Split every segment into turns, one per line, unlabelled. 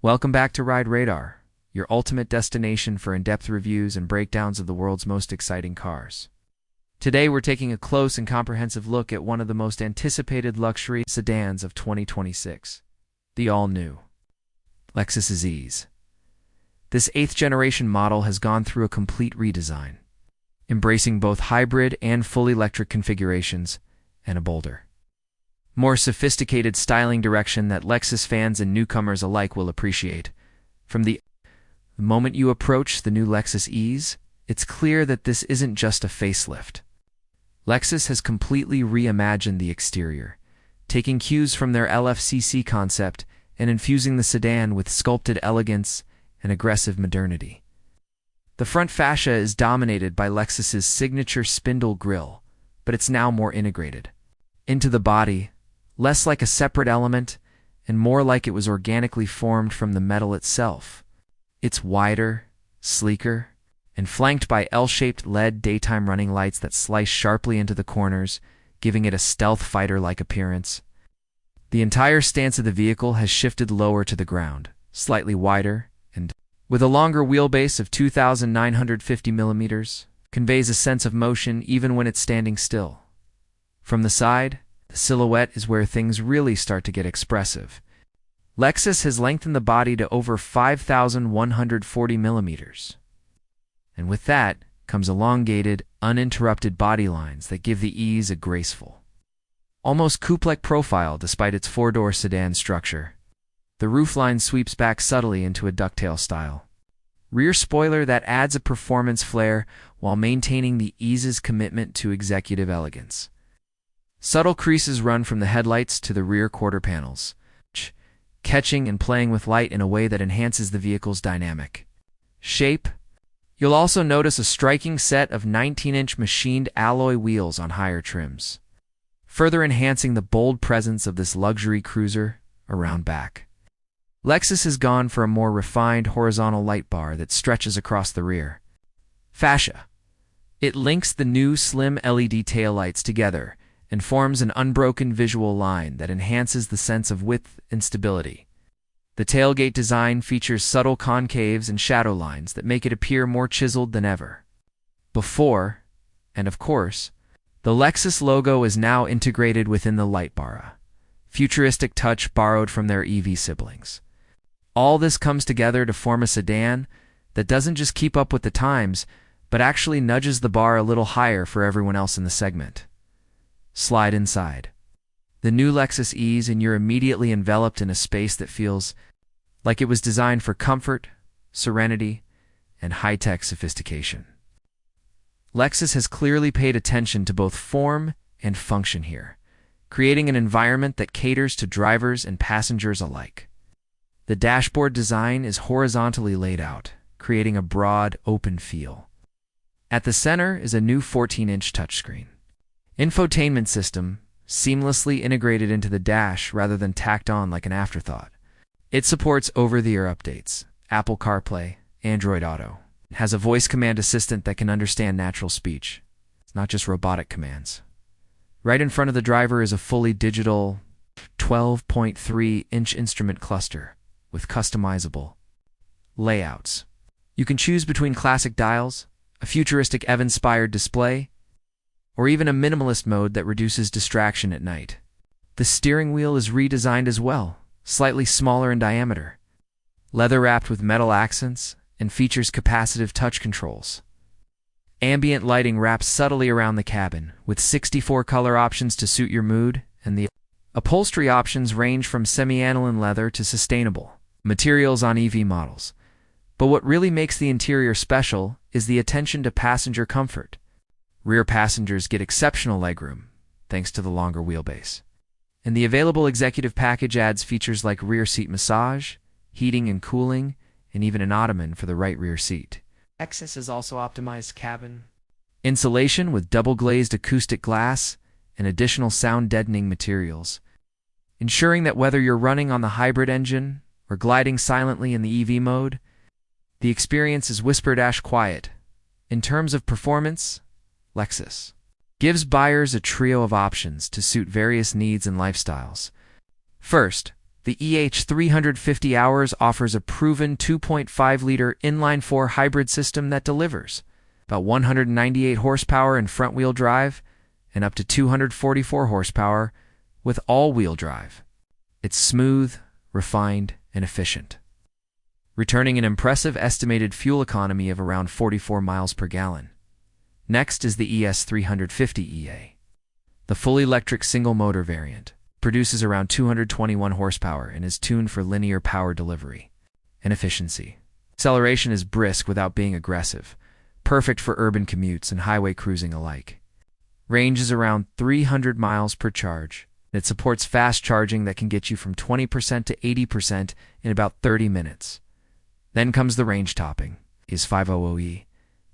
Welcome back to Ride Radar, your ultimate destination for in-depth reviews and breakdowns of the world's most exciting cars. Today we're taking a close and comprehensive look at one of the most anticipated luxury sedans of 2026, the all-new Lexus ES. This 8th-generation model has gone through a complete redesign, embracing both hybrid and fully electric configurations and a bolder, more sophisticated styling direction that Lexus fans and newcomers alike will appreciate. From the moment you approach the new Lexus ES, it's clear that this isn't just a facelift. Lexus has completely reimagined the exterior, taking cues from their LFCC concept and infusing the sedan with sculpted elegance and aggressive modernity. The front fascia is dominated by Lexus's signature spindle grille, but it's now more integrated into the body, less like a separate element and more like it was organically formed from the metal itself. It's wider, sleeker, and flanked by L-shaped LED daytime running lights that slice sharply into the corners, giving it a stealth fighter-like appearance. The entire stance of the vehicle has shifted lower to the ground, slightly wider, and, with a longer wheelbase of 2,950 millimeters, conveys a sense of motion even when it's standing still. From the side, the silhouette is where things really start to get expressive. Lexus has lengthened the body to over 5,140 millimeters. And with that comes elongated, uninterrupted body lines that give the ES a graceful, almost coupe-like profile despite its four-door sedan structure. The roofline sweeps back subtly into a ducktail style rear spoiler that adds a performance flair while maintaining the ES's commitment to executive elegance. Subtle creases run from the headlights to the rear quarter panels, catching and playing with light in a way that enhances the vehicle's dynamic shape. You'll also notice a striking set of 19-inch machined alloy wheels on higher trims, further enhancing the bold presence of this luxury cruiser around back. Lexus has gone for a more refined horizontal light bar that stretches across the rear fascia. It links the new slim LED taillights together and forms an unbroken visual line that enhances the sense of width and stability. The tailgate design features subtle concaves and shadow lines that make it appear more chiseled than ever before, and of course, the Lexus logo is now integrated within the light bar, a futuristic touch borrowed from their EV siblings. All this comes together to form a sedan that doesn't just keep up with the times, but actually nudges the bar a little higher for everyone else in the segment. Slide inside the new Lexus ES and you're immediately enveloped in a space that feels like it was designed for comfort, serenity, and high-tech sophistication. Lexus has clearly paid attention to both form and function here, creating an environment that caters to drivers and passengers alike. The dashboard design is horizontally laid out, creating a broad, open feel. At the center is a new 14-inch touchscreen infotainment system seamlessly integrated into the dash rather than tacked on like an afterthought. It supports over-the-air updates, Apple CarPlay, Android Auto. It has a voice command assistant that can understand natural speech. It's not just robotic commands. Right in front of the driver is a fully digital 12.3-inch instrument cluster with customizable layouts. You can choose between classic dials, a futuristic EV-inspired display, or even a minimalist mode that reduces distraction at night. The steering wheel is redesigned as well, slightly smaller in diameter, leather-wrapped with metal accents, and features capacitive touch controls. Ambient lighting wraps subtly around the cabin, with 64 color options to suit your mood, and the upholstery options range from semi-aniline leather to sustainable materials on EV models. But what really makes the interior special is the attention to passenger comfort. Rear passengers get exceptional legroom, thanks to the longer wheelbase. And the available executive package adds features like rear seat massage, heating and cooling, and even an ottoman for the right rear seat. Lexus has also optimized cabin insulation with double-glazed acoustic glass and additional sound-deadening materials, ensuring that whether you're running on the hybrid engine or gliding silently in the EV mode, the experience is whisper-quiet. In terms of performance, Lexus gives buyers a trio of options to suit various needs and lifestyles. First, The EH350 offers a proven 2.5-liter inline-4 hybrid system that delivers about 198 horsepower in front-wheel drive and up to 244 horsepower with all-wheel drive. It's smooth, refined, and efficient, returning an impressive estimated fuel economy of around 44 miles per gallon. Next is the ES350 The fully electric single-motor variant produces around 221 horsepower and is tuned for linear power delivery and efficiency. Acceleration is brisk without being aggressive, perfect for urban commutes and highway cruising alike. Range is around 300 miles per charge. It supports fast charging that can get you from 20% to 80% in about 30 minutes. Then comes the range topping, is 500E.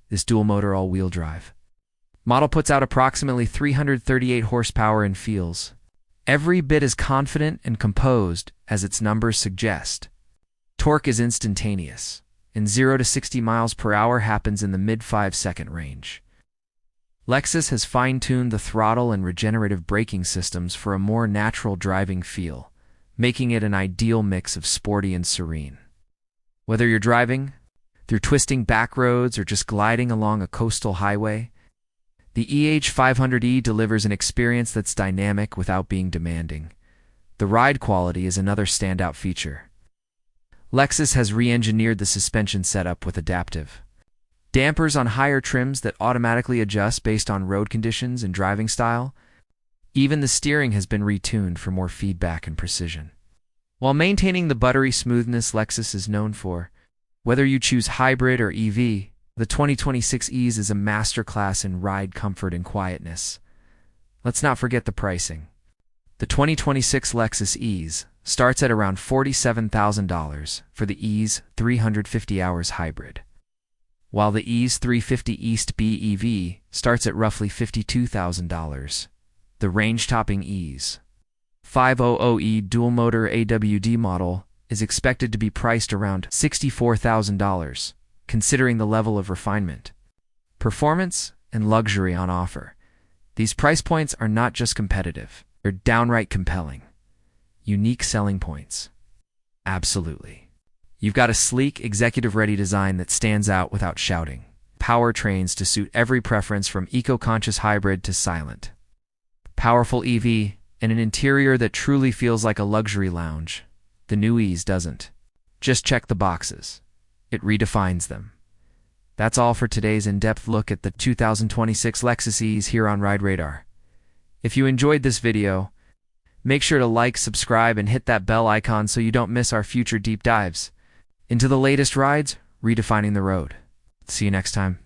This dual-motor all-wheel drive model puts out approximately 338 horsepower and feels every bit as confident and composed as its numbers suggest. Torque is instantaneous, and 0 to 60 miles per hour happens in the mid-5-second range. Lexus has fine-tuned the throttle and regenerative braking systems for a more natural driving feel, making it an ideal mix of sporty and serene. Whether you're driving through twisting back roads or just gliding along a coastal highway, the EH500E delivers an experience that's dynamic without being demanding. The ride quality is another standout feature. Lexus has re-engineered the suspension setup with adaptive dampers on higher trims that automatically adjust based on road conditions and driving style. Even the steering has been retuned for more feedback and precision, while maintaining the buttery smoothness Lexus is known for. Whether you choose hybrid or EV, the 2026 ES is a masterclass in ride comfort and quietness. Let's not forget the pricing. The 2026 Lexus ES starts at around $47,000 for the ES350 hybrid, while the ES350 East B EV starts at roughly $52,000. The range-topping ES500E dual-motor AWD model is expected to be priced around $64,000, considering the level of refinement, performance, and luxury on offer. These price points are not just competitive, they're downright compelling. Unique selling points. Absolutely. You've got a sleek, executive-ready design that stands out without shouting. Powertrains to suit every preference from eco-conscious hybrid to silent powerful EV, and an interior that truly feels like a luxury lounge. The new ES doesn't just check the boxes, it redefines them. That's all for today's in-depth look at the 2026 Lexus ES here on Ride Radar. If you enjoyed this video, make sure to like, subscribe, and hit that bell icon so you don't miss our future deep dives into the latest rides, redefining the road. See you next time.